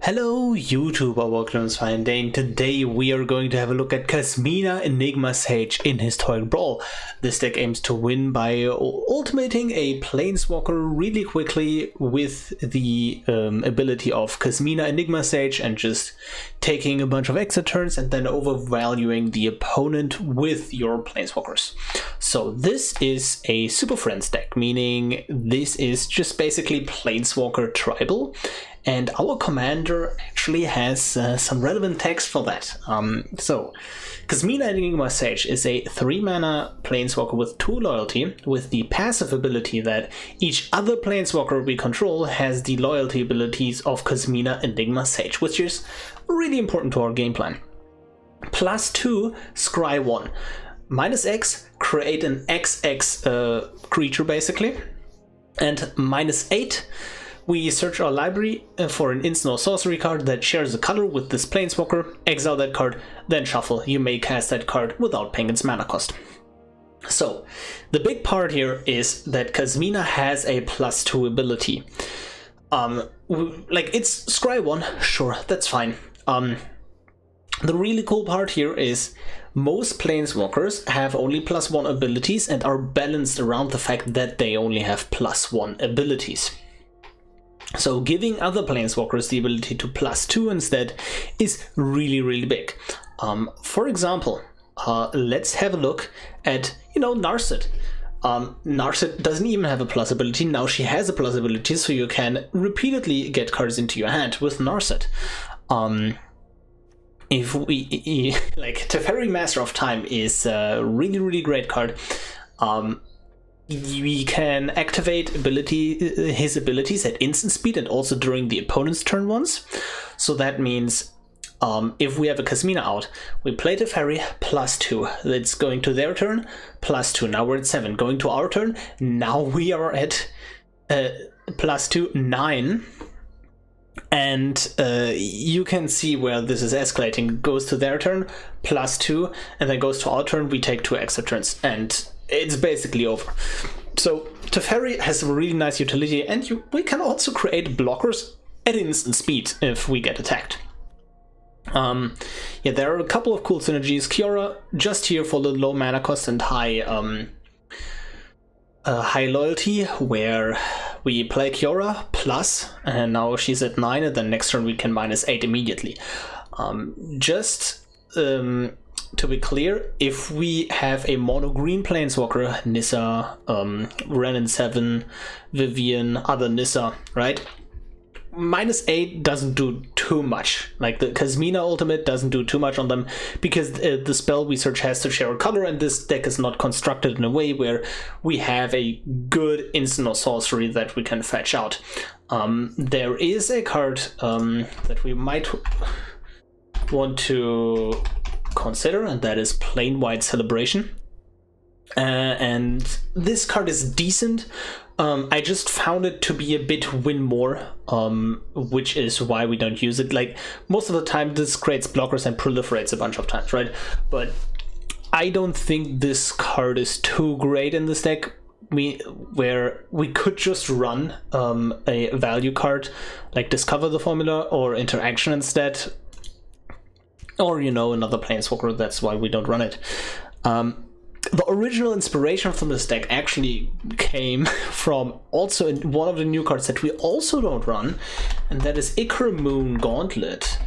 Hello YouTube, welcome to MTGA. Today we are going to have a look at Kasmina Enigma Sage in Historic Brawl. This deck aims to win by ultimating a Planeswalker really quickly with the ability of Kasmina Enigma Sage and just taking a bunch of exit turns and then overvaluing the opponent with your Planeswalkers. So this is a Super Friends deck, meaning this is just basically Planeswalker Tribal. And our commander actually has some relevant text for that. So, Kasmina Enigma Sage is a 3-mana Planeswalker with 2 loyalty, with the passive ability that each other Planeswalker we control has the loyalty abilities of Kasmina Enigma Sage, which is really important to our game plan. +2, scry 1. -X, create an XX creature basically. And -8, we search our library for an instant or sorcery card that shares a color with this Planeswalker, exile that card, then shuffle. You may cast that card without paying its mana cost. So, the big part here is that Kasmina has a +2 ability. Like, it's scry 1, sure, that's fine. The really cool part here is most Planeswalkers have only +1 abilities and are balanced around the fact that they only have +1 abilities. So giving other Planeswalkers the ability to +2 instead is really big. For example, let's have a look at, Narset. Narset doesn't even have a plus ability. Now she has a plus ability, so you can repeatedly get cards into your hand with Narset. If we like, Teferi, Master of Time is a really great card. We can activate his abilities at instant speed and also during the opponent's turn once. So that means if we have a Kasmina out, we play Teferi +2. It's going to their turn +2. Now we're at 7. Going to our turn. Now we are at +2, 9. And you can see where this is escalating. Goes to their turn +2, and then goes to our turn. We take 2 extra turns, and it's basically over. So Teferi has a really nice utility, and we can also create blockers at instant speed if we get attacked. Yeah, there are a couple of cool synergies. Kiora just here for the low mana cost and high loyalty, where we play Kiora plus, and now she's at 9, and then next turn we can -8 immediately. To be clear, if we have a mono-green Planeswalker, Nissa, Wrenn and Seven, Vivian, other Nissa, right? -8 doesn't do too much. Like, the Kasmina ultimate doesn't do too much on them, because the spell we search has to share a color, and this deck is not constructed in a way where we have a good instant or sorcery that we can fetch out. There is a card that we might want to consider, and that is Plain White Celebration. And this card is decent. I just found it to be a bit win more, which is why we don't use it. Like, most of the time this creates blockers and proliferates a bunch of times, right? But I don't think this card is too great in this deck, where we could just run a value card like Discover the Formula or Interaction instead, or another Planeswalker. That's why we don't run it. The original inspiration from this deck actually came from also in one of the new cards that we also don't run, and that is Moon Gauntlet.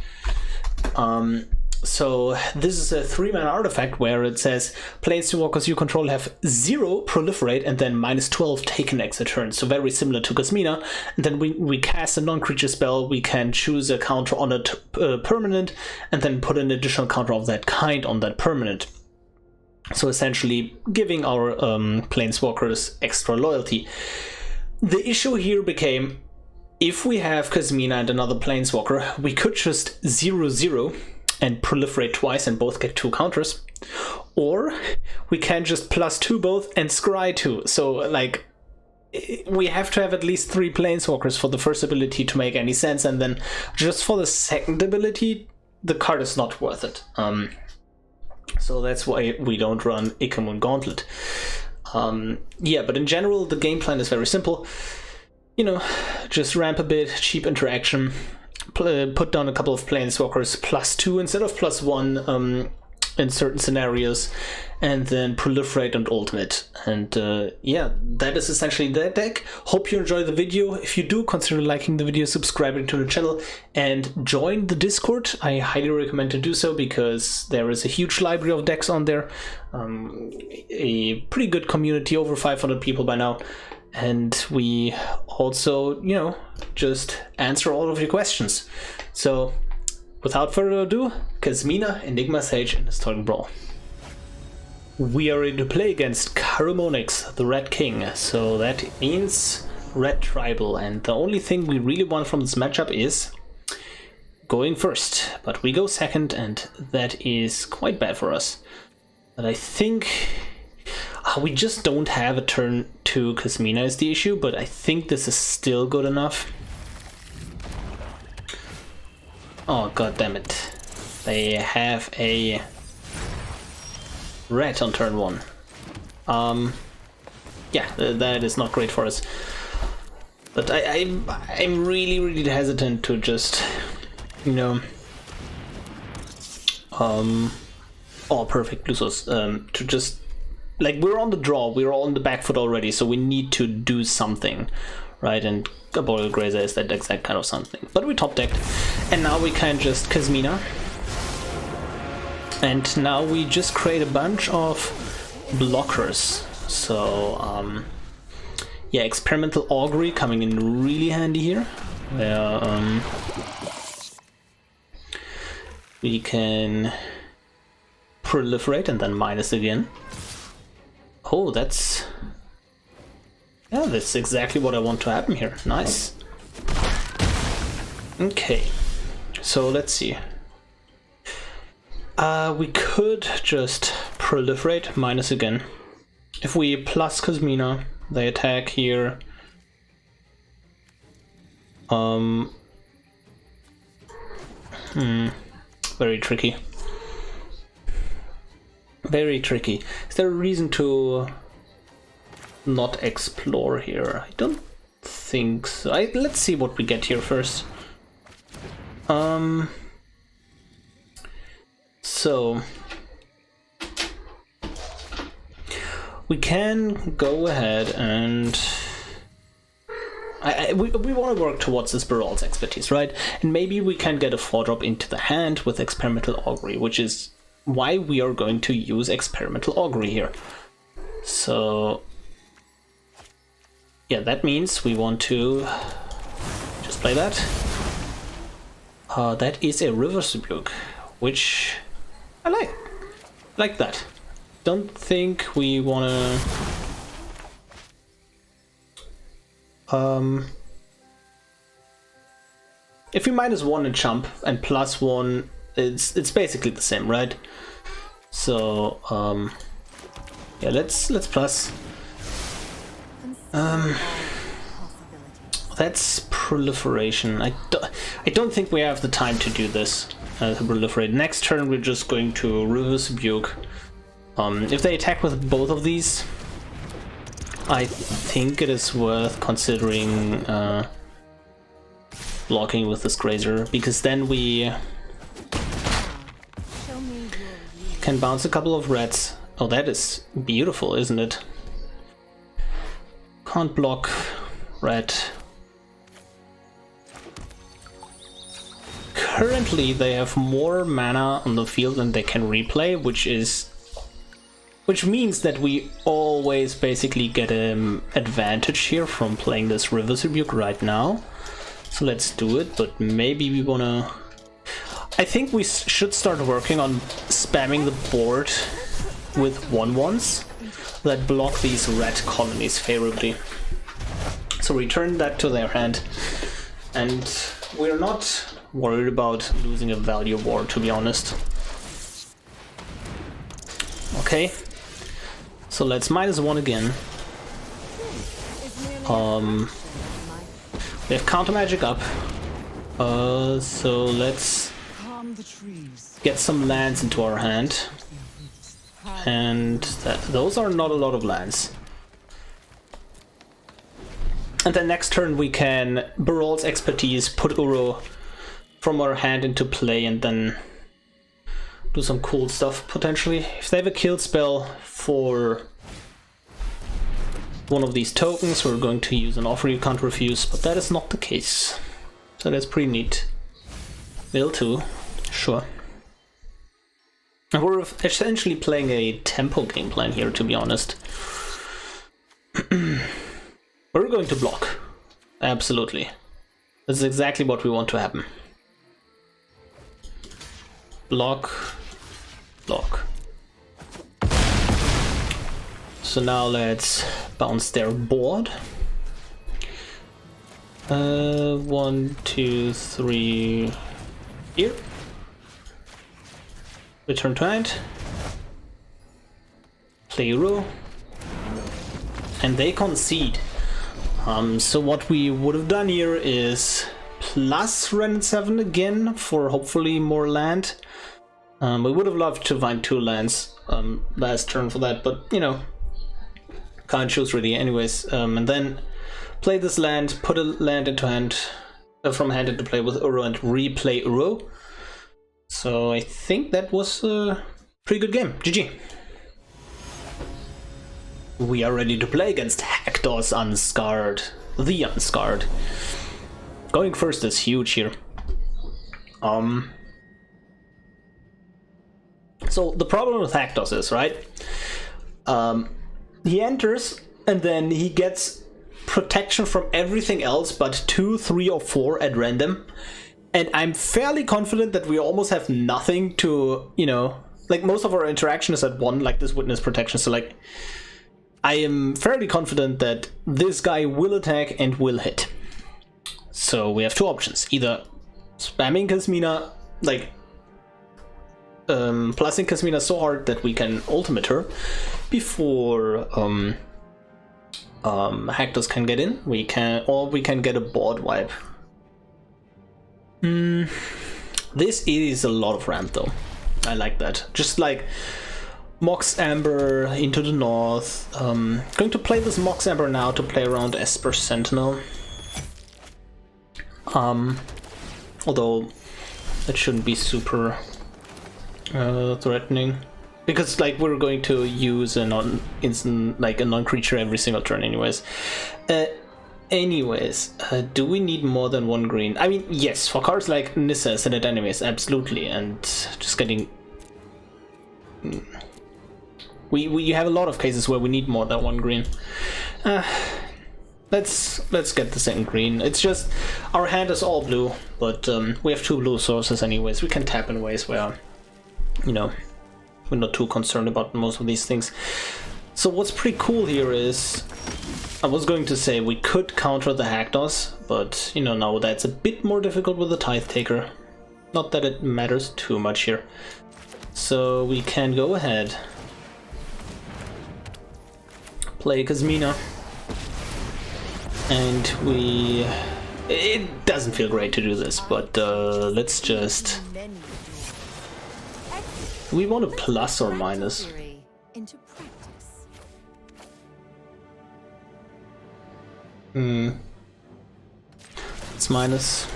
So this is a 3-mana artifact where it says Planeswalkers you control have 0 proliferate and then -12 take an extra turn. So very similar to Kasmina. And then we cast a non-creature spell, we can choose a counter on a permanent and then put an additional counter of that kind on that permanent. So essentially giving our Planeswalkers extra loyalty. The issue here became, if we have Kasmina and another Planeswalker, we could just 0/0 and proliferate twice and both get 2 counters, or we can just +2 both and scry 2. So, like, we have to have at least 3 Planeswalkers for the first ability to make any sense, and then just for the second ability, the card is not worth it. So that's why we don't run Moon Gauntlet. Yeah, but in general, the game plan is very simple. Just ramp a bit, cheap interaction, put down a couple of Planeswalkers +2 instead of +1 in certain scenarios, and then proliferate and ultimate. And yeah, that is essentially that deck. Hope you enjoyed the video. If you do, consider liking the video, subscribing to the channel, and join the Discord. I highly recommend to do so because there is a huge library of decks on there. A pretty good community, over 500 people by now. And we also, you know, just answer all of your questions. So without further ado, Kasmina, Enigma Sage, and Historic Brawl. We are ready to play against Karamonix, the Red King, so that means Red Tribal, and the only thing we really want from this matchup is going first, but we go second, and that is quite bad for us. But I think we just don't have a turn 2 Kasmina is the issue, but I think this is still good enough. Oh, god damn it. They have a red on turn 1. Yeah, that is not great for us. But I'm really hesitant to just, you know, oh, perfect, Lusos, to just, like, we're on the draw, we're on the back foot already, so we need to do something, right? And Boil Grazer is that exact kind of something. But we top decked, and now we can just Kasmina. And now we just create a bunch of blockers. So, yeah, Experimental Augury coming in really handy here. Where we can proliferate and then minus again. Oh, that's... yeah, that's exactly what I want to happen here. Nice. Okay, so let's see. We could just proliferate, minus again. If we plus Kasmina, they attack here. Very tricky. Very tricky. Is there a reason to not explore here? I don't think so. Let's see what we get here first. So we can go ahead and we want to work towards this Brawl's expertise, right? And maybe we can get a 4-drop into the hand with Experimental Augury, which is why we are going to use Experimental Augury here. So yeah, that means we want to just play that. That is a Reverse Rebuke, which I like that. Don't think we wanna if we -1 and jump and +1, it's basically the same, right? So yeah, let's plus. That's proliferation. I don't think we have the time to do this to proliferate. Next turn we're just going to Reverse Rebuke. If they attack with both of these, I think it is worth considering blocking with this Grazer, because then we can bounce a couple of reds. Oh, that is beautiful, isn't it? Can't block red. Currently they have more mana on the field than they can replay, which means that we always basically get an advantage here from playing this Reverse Rebuke right now. So let's do it, but maybe we wanna... I think we should start working on spamming the board with 1/1s that block these red colonies favorably. So return that to their hand, and we're not worried about losing a value war, to be honest. Okay, so let's -1 again. We have counter magic up, so let's get some lands into our hand, and those are not a lot of lands. And then next turn we can Brawl's expertise, put Uro from our hand into play and then do some cool stuff potentially. If they have a kill spell for one of these tokens, we're going to use an offer you can't refuse, but that is not the case. So that's pretty neat. Mill 2, sure. We're essentially playing a tempo game plan here, to be honest. We're going to block. Absolutely. This is exactly what we want to happen. Block. Block. So now let's bounce their board. 1, 2, 3. Here. Return to hand. Play row. And they concede. So what we would have done here is plus Wrenn and Seven again for hopefully more land. We would have loved to find 2 lands last turn for that, but you know, can't choose really anyways. And then play this land, put a land into hand, from hand into play with Uro and replay Uro. So I think that was a pretty good game. GG. We are ready to play against Hector's Unscarred. The Unscarred. Going first is huge here. So the problem with Hector's is, right? He enters and then he gets protection from everything else but 2, 3, or 4 at random. And I'm fairly confident that we almost have nothing to, you know, like most of our interaction is at 1, like this witness protection. So like, I am fairly confident that this guy will attack and will hit. So we have 2 options. Either spamming Kasmina, like plussing Kasmina so hard that we can ultimate her before Hector's can get in. We can get a board wipe. This is a lot of ramp though. I like that. Just like Mox Amber into the north. Going to play this Mox Amber now to play around Esper Sentinel. Although it shouldn't be super threatening, because like we're going to use a non-creature every single turn anyways. Do we need more than 1 green? I mean, yes, for cards like Nissa and Animist, absolutely, and just getting... We have a lot of cases where we need more than 1 green. Let's get the second green. It's just, our hand is all blue, but we have 2 blue sources anyways. We can tap in ways where, you know, we're not too concerned about most of these things. So what's pretty cool here is, I was going to say we could counter the Hector's, but you know, now that's a bit more difficult with the Tithe Taker. Not that it matters too much here. So we can go ahead, play Kasmina, and it doesn't feel great to do this, but let's just... We want a plus or minus. It's minus.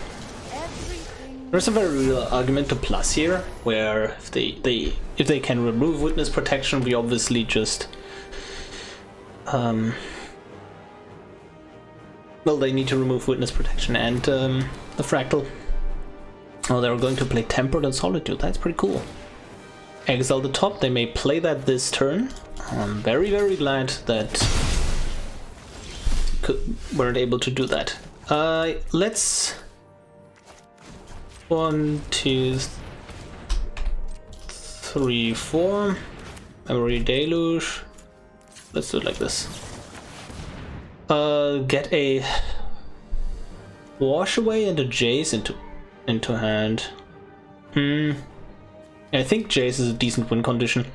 There's a very real argument to plus here, where if they can remove witness protection, we obviously just well, they need to remove witness protection and the fractal. Oh, they're going to play Temporal and Solitude. That's pretty cool. Exile the top. They may play that this turn. I'm very, very glad that weren't able to do that. Let's 1, 2, 3, 4. Memory Deluge. Let's do it like this. Get a Wash Away and a Jace into hand. I think Jace is a decent win condition,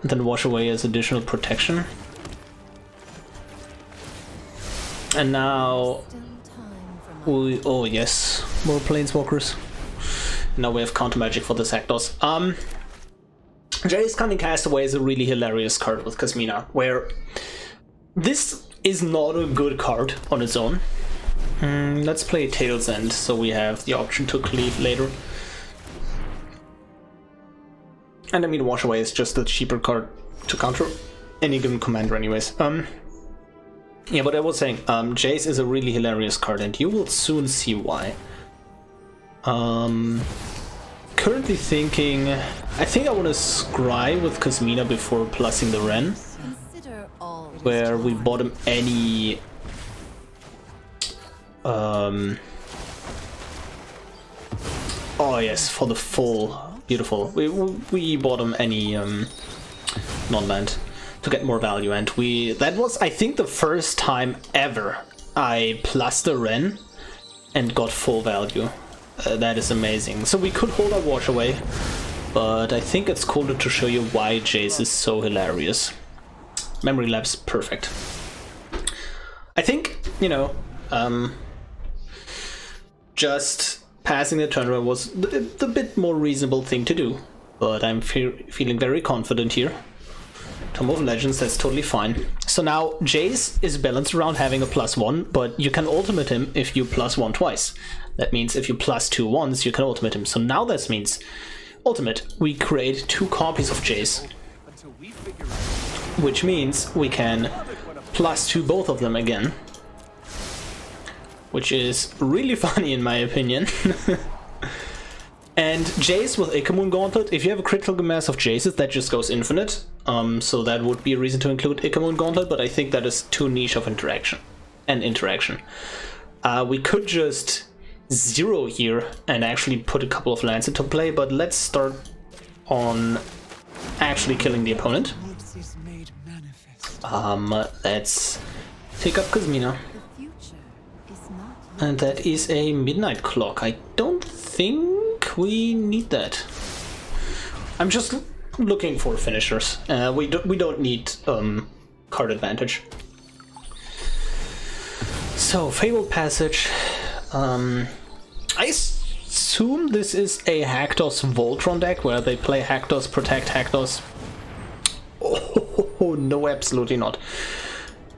and then Wash Away as additional protection. And now we, oh yes, more Planeswalkers. Now we have counter magic for the Hector's. Jace Cunning Castaway is a really hilarious card with Kasmina, where this is not a good card on its own. Let's play Tail's End, so we have the option to cleave later. And I mean, Wash Away is just a cheaper card to counter any given commander anyways. Yeah, but I was saying, Jace is a really hilarious card, and you will soon see why. Currently thinking, I think I want to scry with Kasmina before plussing the Wrenn, where we bottom any oh yes, for the full, beautiful. We bottom any non-land to get more value, and that was, I think, the first time ever I plussed the Wrenn and got full value. That is amazing. So we could hold our Wash Away, but I think it's cooler to show you why Jace is so hilarious. Memory lapse, perfect. I think, you know, just passing the turn was the bit more reasonable thing to do, but I'm feeling very confident here. Tome of Legends, that's totally fine. So now Jace is balanced around having a +1, but you can ultimate him if you +1 twice. That means if you +2 once, you can ultimate him. So now this means ultimate, we create 2 copies of Jace, which means we can +2 both of them again, which is really funny in my opinion. And Jace with Ikamoon Gauntlet, if you have a critical mass of Jaces, that just goes infinite. So that would be a reason to include Ikamoon Gauntlet, but I think that is too niche of interaction. We could just zero here and actually put a couple of lands into play, but let's start on actually killing the opponent. Let's take up Kasmina. And that is a Midnight Clock. I don't think we need that. I'm just looking for finishers. We don't need card advantage. So Fabled Passage. I assume this is a Haktos Voltron deck where they play Haktos, protect Haktos. Oh no, absolutely not.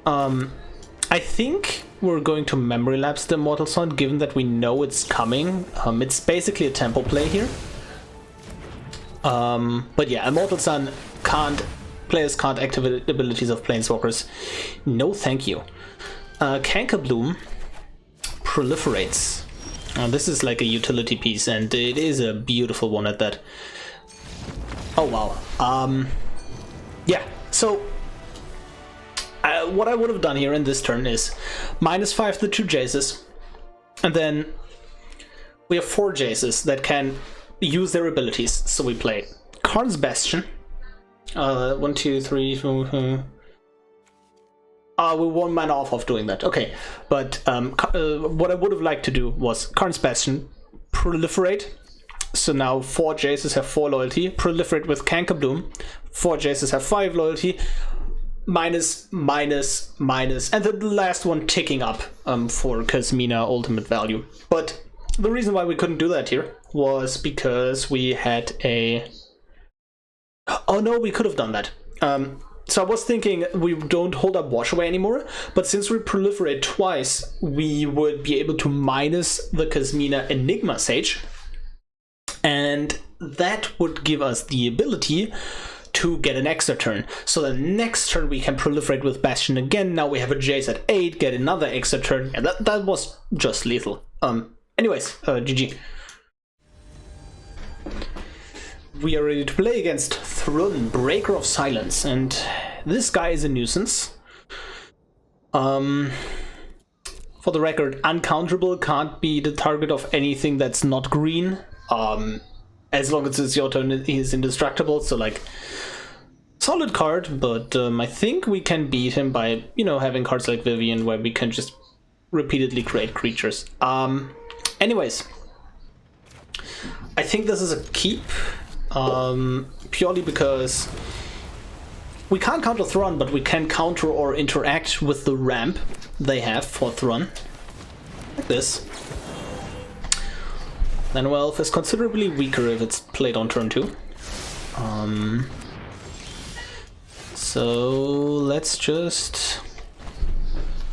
I think we're going to memory lapse the Immortal Sun, given that we know it's coming. It's basically a tempo play here. But yeah, Immortal Sun players can't activate abilities of Planeswalkers. No thank you. Cankerbloom proliferates. This is like a utility piece, and it is a beautiful one at that. Oh wow. Yeah, so what I would have done here in this turn is -5 the 2 Jaces, and then we have 4 Jaces that can use their abilities. So we play Karn's Bastion. 1, 2, 3, 4. We 1 mana off of doing that. Okay, but what I would have liked to do was Karn's Bastion, proliferate. So now 4 Jaces have 4 loyalty. Proliferate with Cankerbloom. 4 Jaces have 5 loyalty. Minus, minus, minus, and the last one ticking up for Kasmina ultimate value. But the reason why we couldn't do that here was because we had a... Oh no, we could have done that. So I was thinking we don't hold up Wash Away anymore, but since we proliferate twice, we would be able to minus the Kasmina Enigma Sage, and that would give us the ability to get an extra turn. So the next turn we can proliferate with Bastion again. Now we have a Jace at 8, get another extra turn, and that was just lethal. Anyways, GG. We are ready to play against Thrun, Breaker of Silence, and this guy is a nuisance. For the record, uncounterable, can't be the target of anything that's not green. As long as it's your turn, he's indestructible, so like, solid card, but I think we can beat him by, you know, having cards like Vivian where we can just repeatedly create creatures. Anyways, I think this is a keep, purely because we can't counter Thrun, but we can counter or interact with the ramp they have for Thrun, like this. Then Elf is considerably weaker if it's played on turn 2. So let's just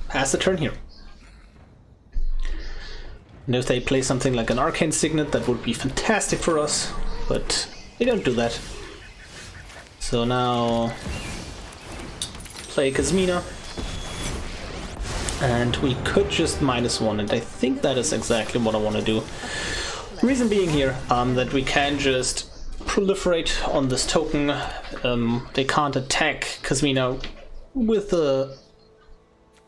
pass the turn here. And if they play something like an Arcane Signet, that would be fantastic for us, but they don't do that. So now play Kasmina, and we could just -1, and I think that is exactly what I want to do. Reason being here, that we can just proliferate on this token. They can't attack Kasmina with the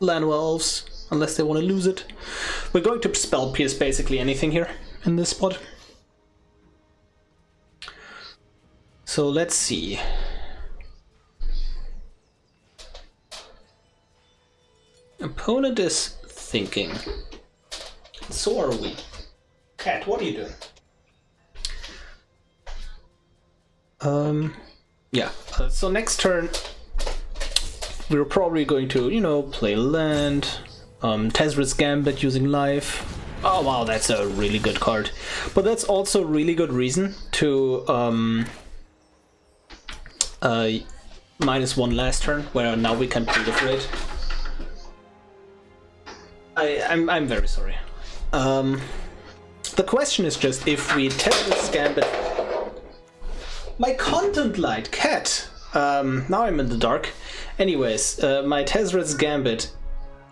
Llanowar Elves unless they want to lose it. We're going to spell pierce basically anything here in this spot. So let's see. Opponent is thinking. So are we. Cat, what are you doing? Yeah. So next turn, we're probably going to, you know, play land. Tezzeret's Gambit using life. Oh wow, that's a really good card. But that's also a really good reason to -1 last turn, where now we can proliferate. I'm very sorry. The question is just if we Tezzeret's Gambit. My content light, cat. Now I'm in the dark. Anyways, my Tezzeret's Gambit,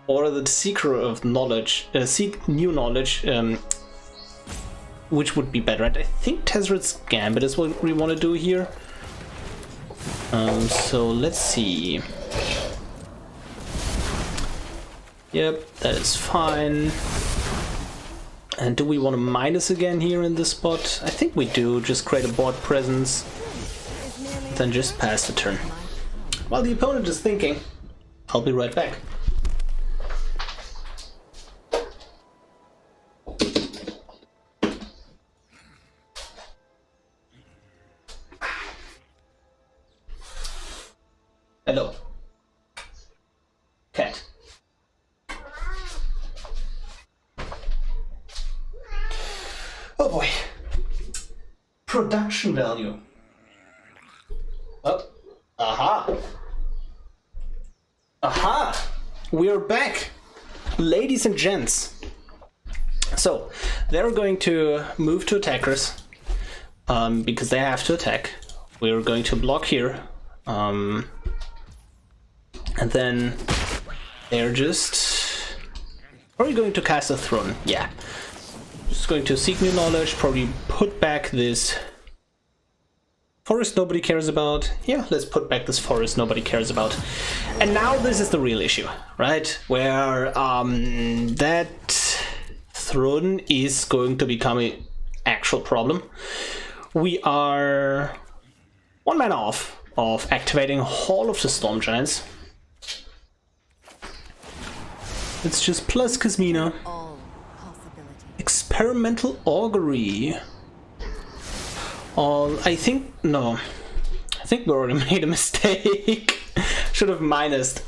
or the Seeker of Knowledge, seek new knowledge, which would be better. And I think Tezzeret's Gambit is what we want to do here. So let's see. Yep, that is fine. And do we want to minus again here in this spot? I think we do. Just create a board presence, then just pass the turn. While the opponent is thinking, I'll be right back. Hello. Cat. Oh boy. Production value. Oh. Aha. Aha. We are back. Ladies and gents. So, they're going to move to attackers. Because they have to attack. We're going to block here. And then they're just probably going to cast a Throne. Yeah. Just going to seek new knowledge, probably put back this forest nobody cares about. Yeah, let's put back this forest nobody cares about. And now this is the real issue, right? Where that Throne is going to become an actual problem. We are 1 mana off of activating all of the Storm Giants. It's just plus Kasmina. Experimental Augury. I think we already made a mistake. Should have minused,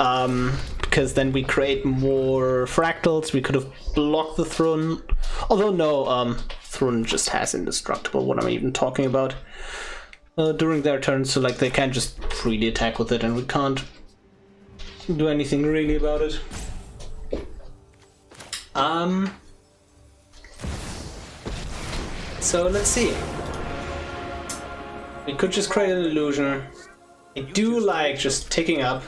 because then we create more fractals. We could have blocked the Throne. Although no, Throne just has indestructible. What am I even talking about? During their turn, so like they can't just freely attack with it, and we can't do anything really about it. So let's see. We could just create an illusion. I do like just ticking up.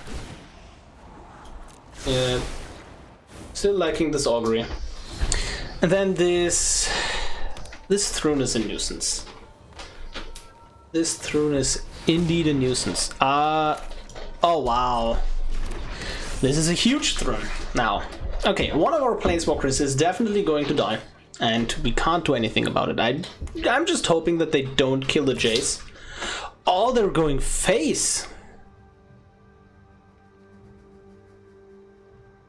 Yeah. Still liking this Augury. And then this Throne is a nuisance. This Throne is indeed a nuisance. Oh wow. This is a huge Throne now. Okay, one of our Planeswalkers is definitely going to die, and we can't do anything about it. I'm just hoping that they don't kill the Jace. Oh, they're going face.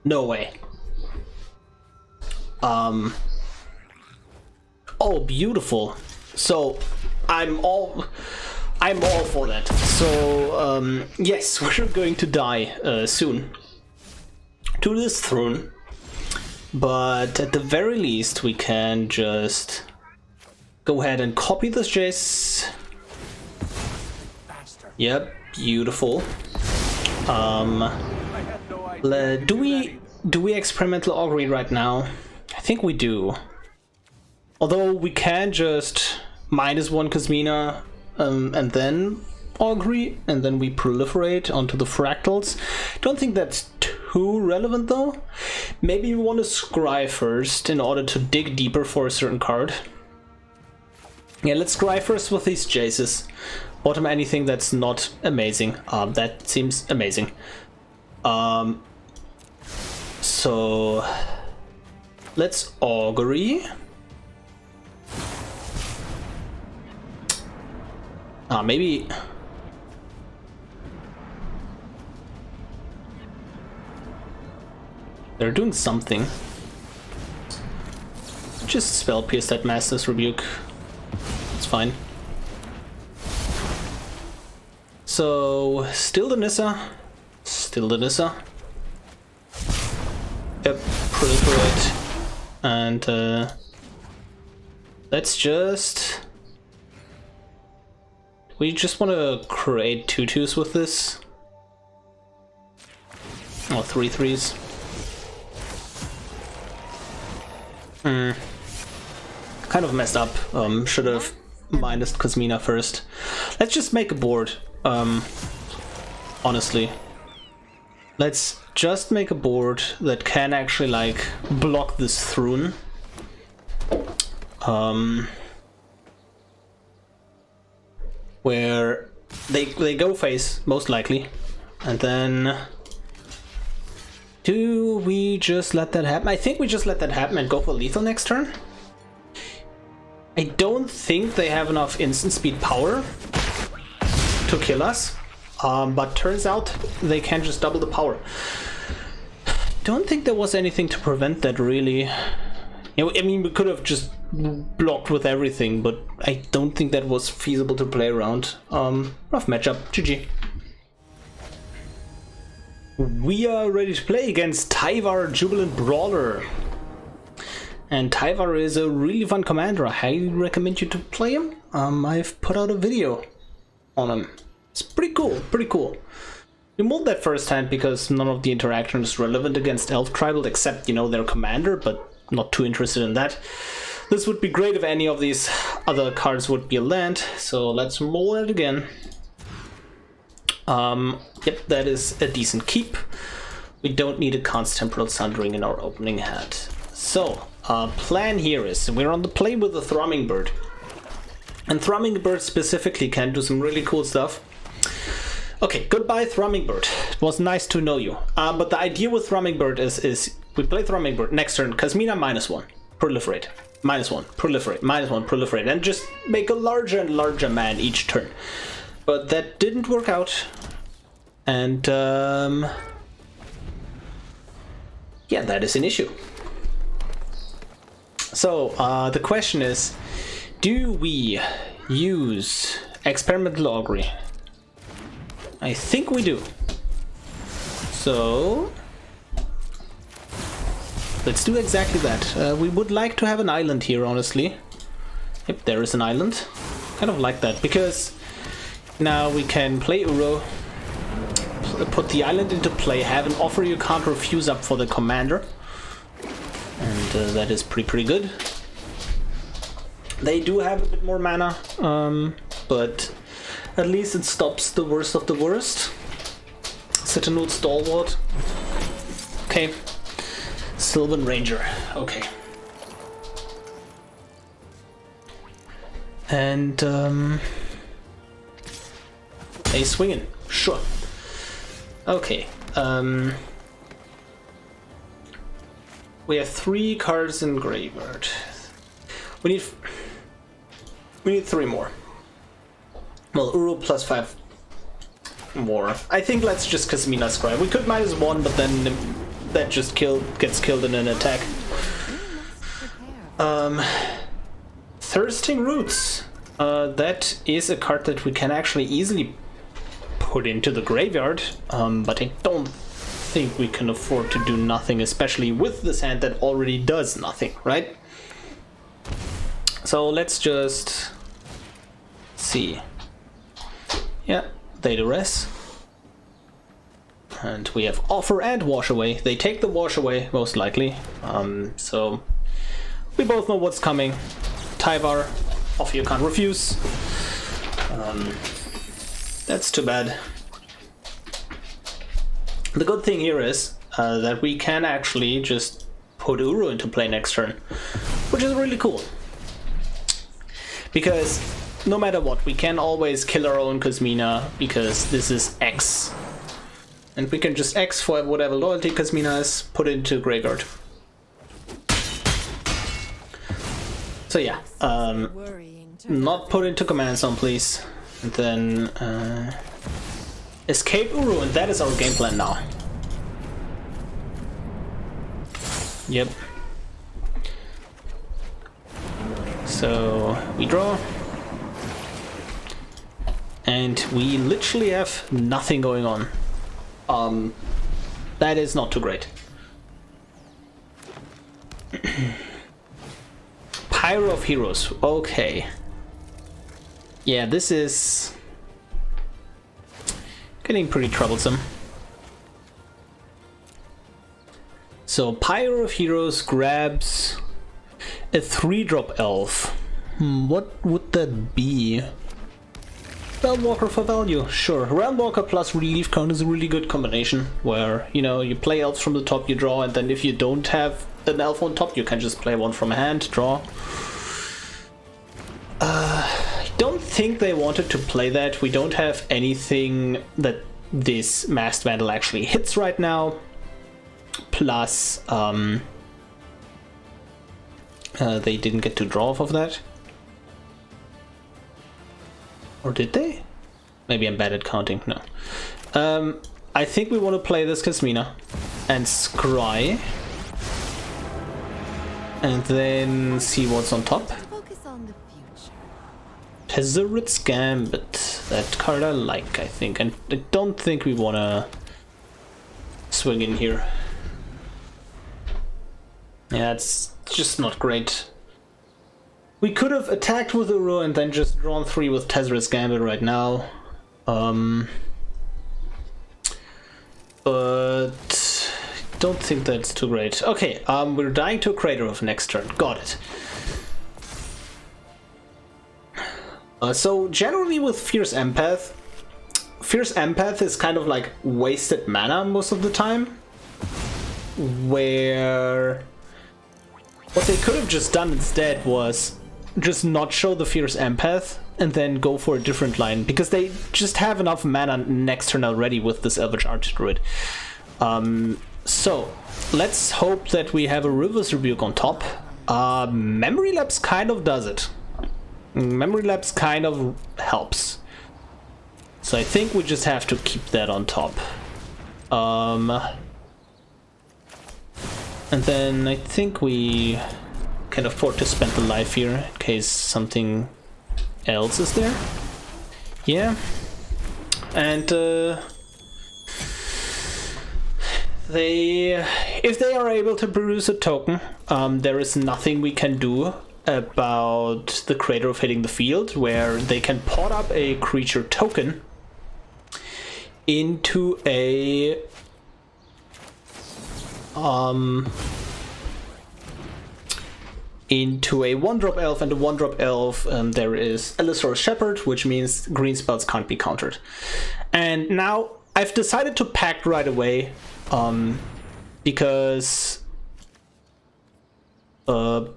No way. Oh, beautiful. So, I'm all for that. So, yes, we're going to die soon to this Throne. But at the very least, we can just go ahead and copy this Jace. Yep, beautiful. Do we Experimental Augury right now? I think we do. Although we can just -1 Kasmina and then Augury, and then we proliferate onto the fractals. Don't think that's too relevant though. Maybe we want to scry first in order to dig deeper for a certain card. Yeah, let's scry first with these Jaces. Bottom anything that's not amazing. That seems amazing. So let's Augury. Maybe they're doing something. Just spell pierce that Master's Rebuke. It's fine. So still the Nissa. Still the Nissa. Yep, proliferate. And let's just... We just want to create 2/2s with this. Or 3/3s. Kind of messed up. Should have minus Kasmina first. Let's just make a board. Honestly. Let's just make a board that can actually like block this Thrun. Where they go face, most likely. And then do we just let that happen? I think we just let that happen and go for lethal next turn. I don't think they have enough instant speed power to kill us, but turns out they can just double the power. Don't think there was anything to prevent that really. You know, I mean, we could have just blocked with everything, but I don't think that was feasible to play around. Rough matchup, GG. We are ready to play against Tyvar, Jubilant Brawler. And Tyvar is a really fun commander. I highly recommend you to play him. I've put out a video on him. It's pretty cool, pretty cool. We mold that first hand because none of the interaction is relevant against Elf Tribal except, you know, their commander, but not too interested in that. This would be great if any of these other cards would be a land, so let's roll it again. Yep, that is a decent keep. We don't need a Khan's Temporal Sundering in our opening hand. So, plan here is, we're on the play with the Thrummingbird. And Thrummingbird specifically can do some really cool stuff. Okay, goodbye Thrummingbird. It was nice to know you. But the idea with Thrummingbird is we play Thrummingbird, next turn, Kasmina -1, proliferate, -1, proliferate, -1, proliferate, and just make a larger and larger man each turn. But that didn't work out. And yeah, that is an issue. So the question is, do we use Experimental Augury? I think we do. So let's do exactly that. We would like to have an island here, honestly. Yep, there is an island. Kind of like that, because now we can play Uro, put the island into play, have an offer you can't refuse up for the commander. And that is pretty good. They do have a bit more mana, but at least it stops the worst of the worst. Citadel Stalwart. Okay. Sylvan Ranger. Okay. And a swingin'. Sure. Okay. We have 3 cards in graveyard. We need 3 more. Well, Uru +5 more. I think let's just Kasmina Scry. We could -1, but then that just gets killed in an attack. Thirsting Roots. That is a card that we can actually easily put into the graveyard, but I don't think we can afford to do nothing, especially with this hand that already does nothing, right? So let's just see. Yeah, they do res. And we have offer and wash away. They take the wash away, most likely. So we both know what's coming. Tyvar. Offer you can't refuse. That's too bad. The good thing here is that we can actually just put Uru into play next turn, which is really cool. Because no matter what, we can always kill our own Kasmina, because this is X. And we can just X for whatever loyalty Kasmina is, put it into Graveyard. So yeah, not put into command zone, please. And then escape Uru, and that is our game plan now. Yep. So we draw. And we literally have nothing going on. That is not too great. Pyro of Heroes, okay. Yeah, this is getting pretty troublesome. So Pyro of Heroes grabs a 3-drop elf. What would that be? Realmwalker for value, sure. Realmwalker plus Relief Cone is a really good combination, where, you know, you play elves from the top, you draw, and then if you don't have an elf on top, you can just play one from hand, draw. I don't think they wanted to play that. We don't have anything that this Masked Vandal actually hits right now. Plus, they didn't get to draw off of that. Or did they? Maybe I'm bad at counting, no. I think we want to play this Kasmina and scry. And then see what's on top. Tezzeret's Gambit. That card I like, I think. And I don't think we want to swing in here. Yeah, it's just not great. We could have attacked with Uru and then just drawn 3 with Tezzeret's Gambit right now. But don't think that's too great. Okay, we're dying to a Crater of next turn. Got it. So generally with Fierce Empath is kind of like wasted mana most of the time. Where what they could have just done instead was just not show the Fierce Empath and then go for a different line, because they just have enough mana next turn already with this Eldritch Archdruid. So let's hope that we have a River's Rebuke on top. Memory Lapse kind of does it. Memory Lapse kind of helps. So I think we just have to keep that on top. And then I think we can afford to spend the life here in case something else is there. Yeah. And if they are able to produce a token, there is nothing we can do about the Crater of hitting the field, where they can pot up a creature token into a into a 1-drop elf, and a 1-drop elf there is Elissor's Shepherd, which means green spells can't be countered. And now I've decided to pact right away, because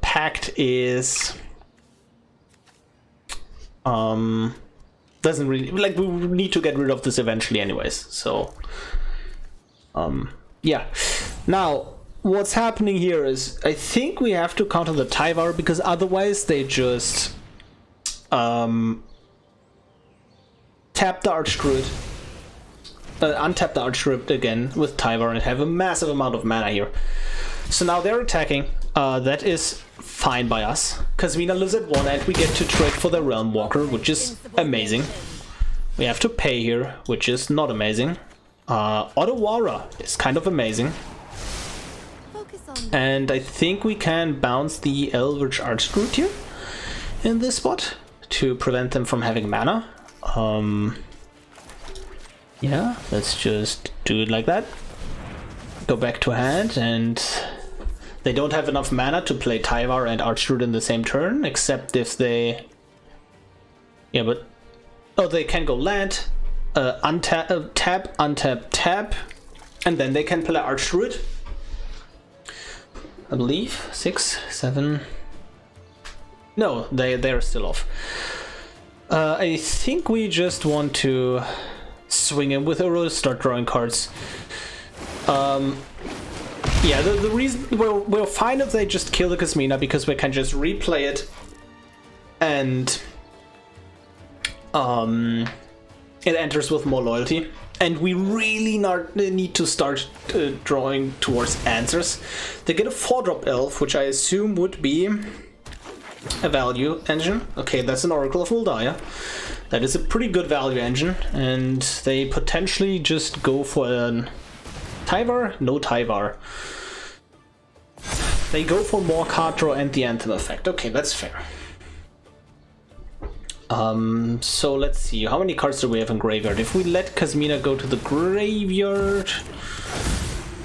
pact is doesn't really, like, we need to get rid of this eventually anyways, so yeah. Now what's happening here is I think we have to counter the Tyvar, because otherwise they just tap the Archdruid, untap the Archdruid again with Tyvar, and have a massive amount of mana here. So now they're attacking. That is fine by us. Kasmina lives at 1 and we get to trade for the Realmwalker, which is amazing. We have to pay here, which is not amazing. Otawara is kind of amazing. And I think we can bounce the Eldritch Archdruid here in this spot to prevent them from having mana. Yeah, let's just do it like that. Go back to hand and They don't have enough mana to play Tyvar and Archdruid in the same turn, except if they... Yeah, but... Oh, they can go land, untap, tap, untap, tap, and then they can play Archdruid. I believe 6, 7. No, they're still off. I think we just want to swing in with Uro, start drawing cards. Yeah, the reason we're fine if they just kill the Kasmina, because we can just replay it, and it enters with more loyalty. And we really need to start drawing towards answers. They get a 4-drop elf, which I assume would be a value engine. Okay, that's an Oracle of Muldiah. That is a pretty good value engine, and they potentially just go for an Tyvar? No Tyvar. They go for more card draw and the Anthem effect. Okay, that's fair. So let's see, how many cards do we have in graveyard? If we let Kasmina go to the graveyard...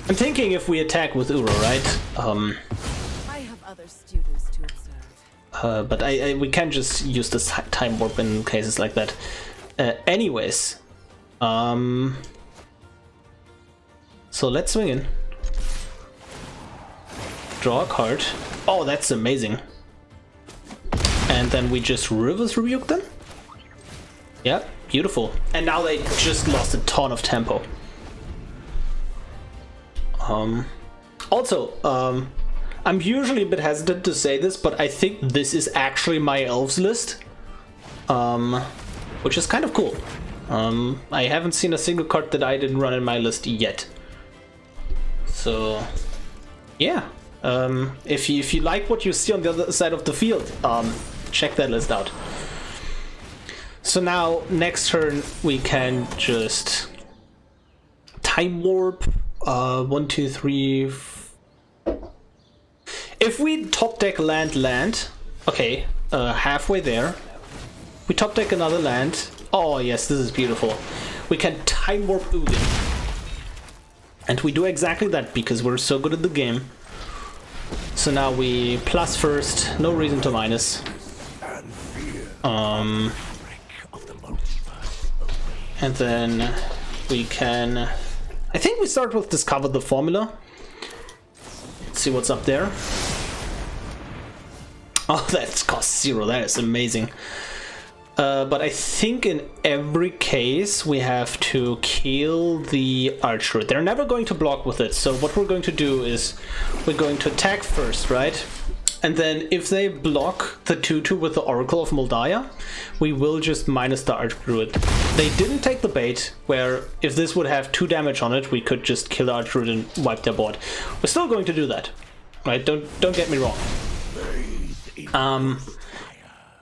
I'm thinking if we attack with Uro, right? I have other students to observe. But we can just use this time warp in cases like that. Anyways. So let's swing in. Draw a card. Oh, that's amazing. And then we just River's Rebuke them? Yeah, beautiful. And now they just lost a ton of tempo. Also, I'm usually a bit hesitant to say this, but I think this is actually my elves list. Which is kind of cool. I haven't seen a single card that I didn't run in my list yet. So, yeah. If you like what you see on the other side of the field, check that list out. So now, next turn, we can just time warp. 1, 2, 3. If we top deck land, okay, halfway there. We top deck another land. Oh yes, this is beautiful. We can time warp Ugin. And we do exactly that because we're so good at the game. So now we plus first, no reason to minus. And then we can... I think we start with Discover the Formula. Let's see what's up there. Oh, that's cost 0, that is amazing. But I think in every case we have to kill the Archer. They're never going to block with it, so what we're going to do is we're going to attack first, right? And then if they block the 2/2 with the Oracle of Muldiah, we will just minus the Archdruid. They didn't take the bait, where if this would have 2 damage on it, we could just kill the Archdruid and wipe their board. We're still going to do that, right? Don't get me wrong.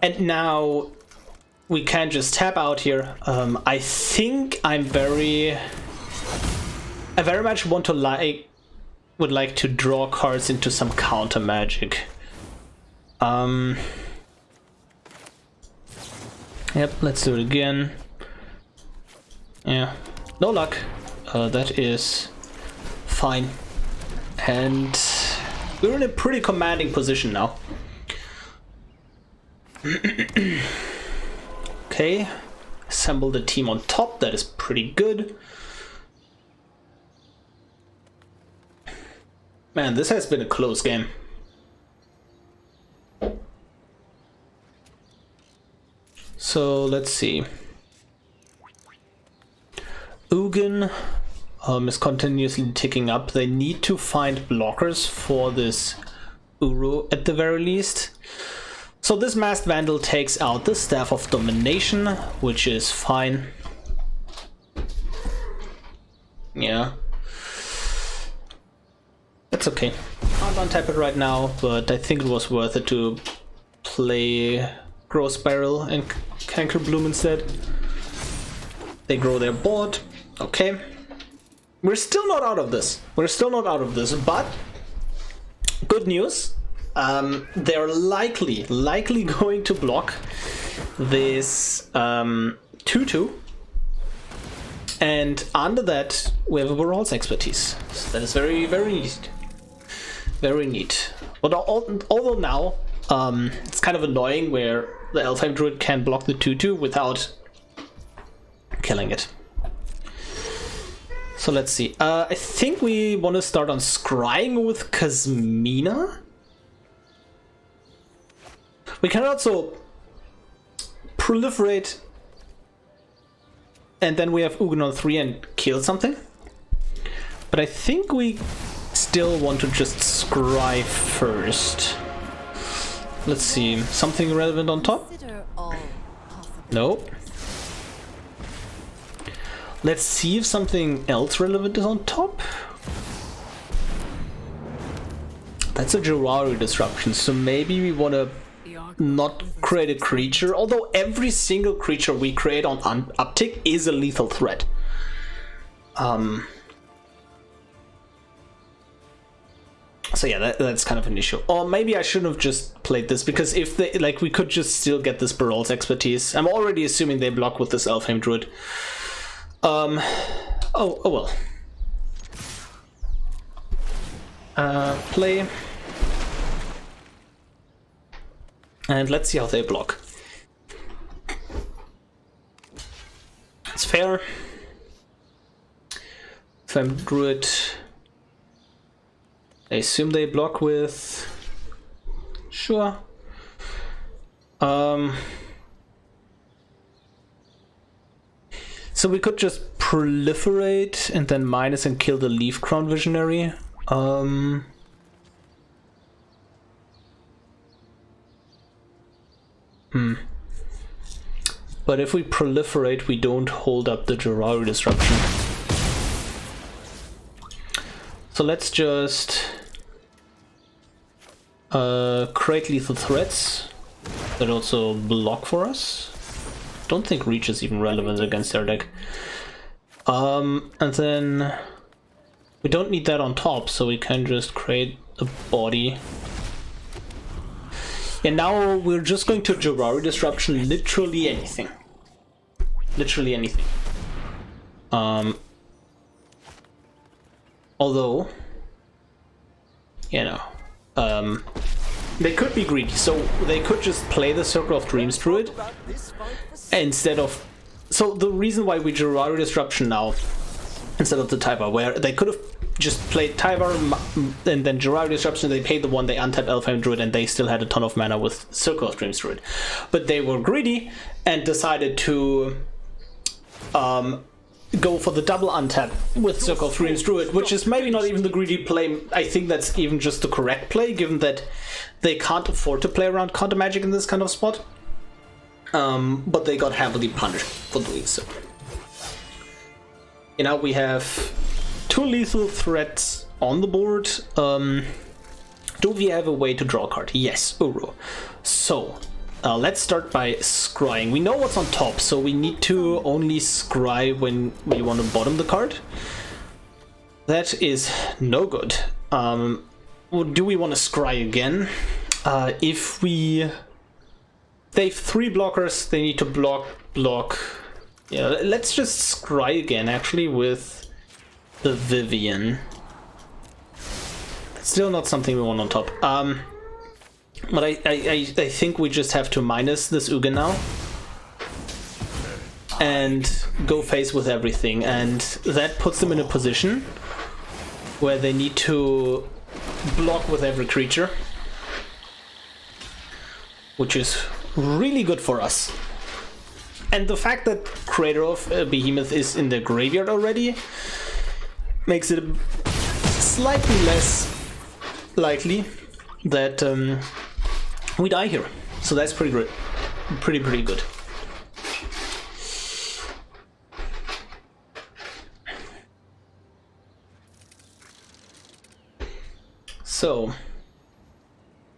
And now we can just tap out here. I think I very much want to would like to draw cards into some counter magic. Yep, let's do it again. Yeah, no luck. That is fine. And we're in a pretty commanding position now. Okay, assemble the team on top. That is pretty good. Man, this has been a close game. So let's see. Ugin is continuously ticking up. They need to find blockers for this Uro at the very least. So this Masked Vandal takes out the Staff of Domination, which is fine. Yeah. That's okay. Can't untap it right now, but I think it was worth it to play Growth Spiral and Cankerbloom instead. They grow their board. Okay. We're still not out of this. But good news. They're likely going to block this 2/2. And under that, we have a Brawl's expertise. So that is very, very neat. Very neat. But although now, it's kind of annoying where the Elfheim Druid can block the 2/2 without killing it. So let's see. I think we want to start on scrying with Kasmina. We can also proliferate, and then we have Ugin on 3 and kill something. But I think we still want to just scry first. Let's see. Something relevant on top? Nope. Let's see if something else relevant is on top. That's a Gerari disruption, so maybe we want to not create a creature, although every single creature we create on uptick is a lethal threat. So yeah, that's kind of an issue. Or maybe I shouldn't have just played this, because if they, like, we could just still get this Brawl's expertise. I'm already assuming they block with this Elfheim Druid. Oh well. Play. And let's see how they block. It's fair. Elfheim Druid. I assume they block with... Sure. So we could just proliferate and then minus and kill the Leaf Crown Visionary. But if we proliferate, we don't hold up the Gerari disruption. So let's just create lethal threats that also block for us. Don't think reach is even relevant against their deck. And then we don't need that on top, so we can just create a body. And now we're just going to Gerari disruption literally anything. Literally anything. Although, you know, they could be greedy, so they could just play the Circle of Dreams Druid instead of... So the reason why we Gerari disruption now instead of the Tyvar, where they could have just played Tyvar and then Gerari disruption, they paid the one, they untapped Elfheim Druid, and they still had a ton of mana with Circle of Dreams Druid. But they were greedy and decided to go for the double untap with Circle of Dreams Druid, which is maybe not even the greedy play. I think that's even just the correct play, given that they can't afford to play around counter magic in this kind of spot. But they got heavily punished for doing so. You know, we have 2 lethal threats on the board. Do we have a way to draw a card? Yes, Uro. So, let's start by scrying. We know what's on top, so we need to only scry when we want to bottom the card. That is no good. Do we want to scry again? If we... They have 3 blockers, they need to block. Yeah, let's just scry again, actually, with the Vivian. Still not something we want on top. But I think we just have to minus this Ugin now and go face with everything, and that puts them in a position where they need to block with every creature, which is really good for us. And the fact that Creator of Behemoth is in the graveyard already makes it slightly less likely that we die here. So that's pretty good. Pretty good. So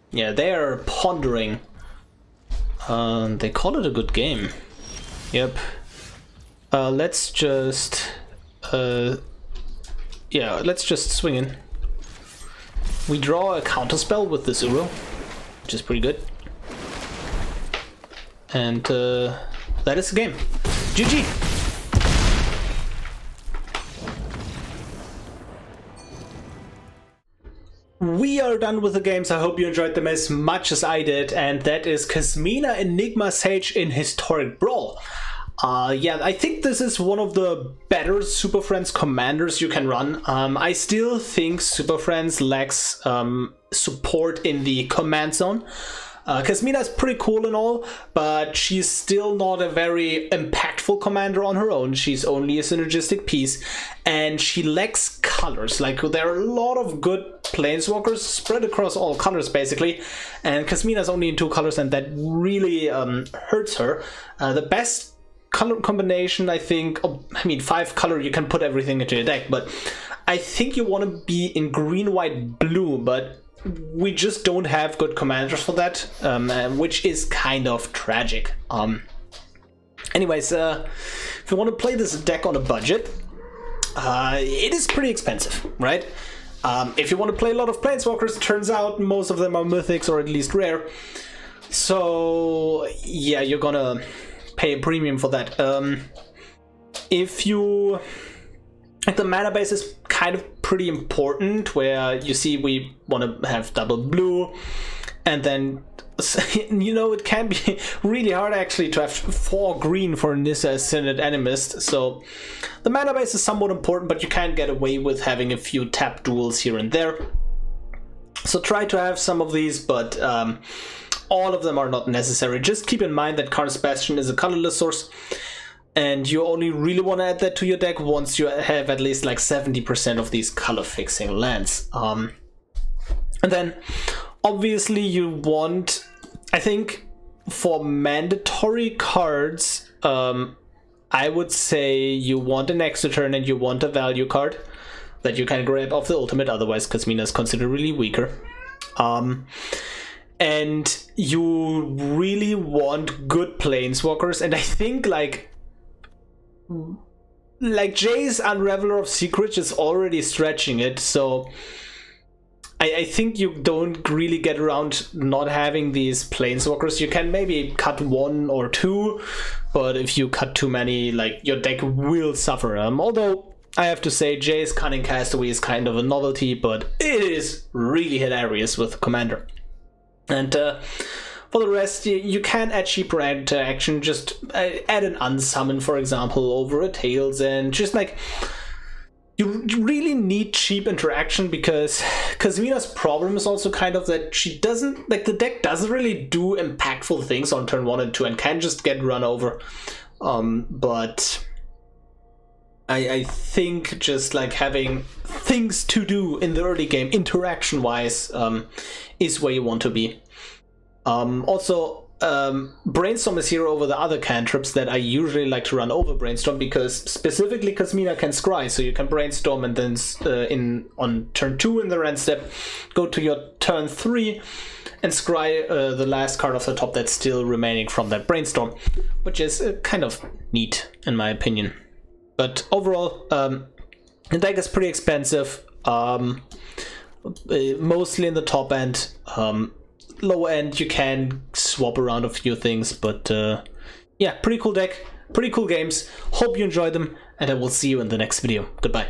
yeah, they are pondering. They call it a good game. Yep. Let's just yeah, let's just swing in. We draw a counterspell with this Uro, which is pretty good. And that is the game. GG! we are done with the games. I hope you enjoyed them as much as I did, and that is Kasmina Enigma Sage in Historic Brawl. Yeah, I think this is one of the better Super Friends commanders you can run. I still think Super Friends lacks support in the command zone. Kasmina is pretty cool and all, but she's still not a very impactful commander on her own. She's only a synergistic piece, and she lacks colors. Like, there are a lot of good planeswalkers spread across all colors, basically, and Kasmina is only in 2 colors, and that really hurts her. The best color combination, I think, 5 color, you can put everything into your deck, but I think you want to be in green, white, blue, but we just don't have good commanders for that, which is kind of tragic. Anyways, if you want to play this deck on a budget, it is pretty expensive, right? If you want to play a lot of planeswalkers, turns out most of them are mythics or at least rare. So yeah, you're gonna pay a premium for that. If you... Like, the mana base is kind of pretty important, where you see we want to have double blue, and then, you know, it can be really hard actually to have 4 green for Nissa as Synod Animist, so the mana base is somewhat important, but you can't get away with having a few tap duels here and there. So try to have some of these, but all of them are not necessary. Just keep in mind that Karn's Bastion is a colorless source, and you only really want to add that to your deck once you have at least like 70% of these color fixing lands. And then obviously you want, I think for mandatory cards, I would say you want an extra turn and you want a value card that you can grab off the ultimate, otherwise Kasmina is considerably weaker. And you really want good planeswalkers, and I think like Jace, Unraveler of Secrets, is already stretching it, so I think you don't really get around not having these planeswalkers. You can maybe cut 1 or 2, but if you cut too many, like, your deck will suffer. Although I have to say, Jace, Cunning, Castaway is kind of a novelty, but it is really hilarious with Commander. And for the rest, you can add cheaper interaction. Just add an unsummon, for example, over a Tails, and just like, you really need cheap interaction, because Kasmina's problem is also kind of that she doesn't, like, the deck doesn't really do impactful things on turn 1 and 2 and can just get run over. But I think just like having things to do in the early game, interaction wise, is where you want to be. Also, Brainstorm is here over the other cantrips that I usually like to run over Brainstorm, because specifically Kasmina can scry, so you can Brainstorm and then on turn 2 in the Wrenn step, go to your turn 3 and scry the last card off the top that's still remaining from that Brainstorm, which is kind of neat in my opinion. But overall, the deck is pretty expensive, mostly in the top end. Low end you can swap around a few things, but yeah, pretty cool deck, pretty cool games. Hope you enjoyed them, and I will see you in the next video. Goodbye.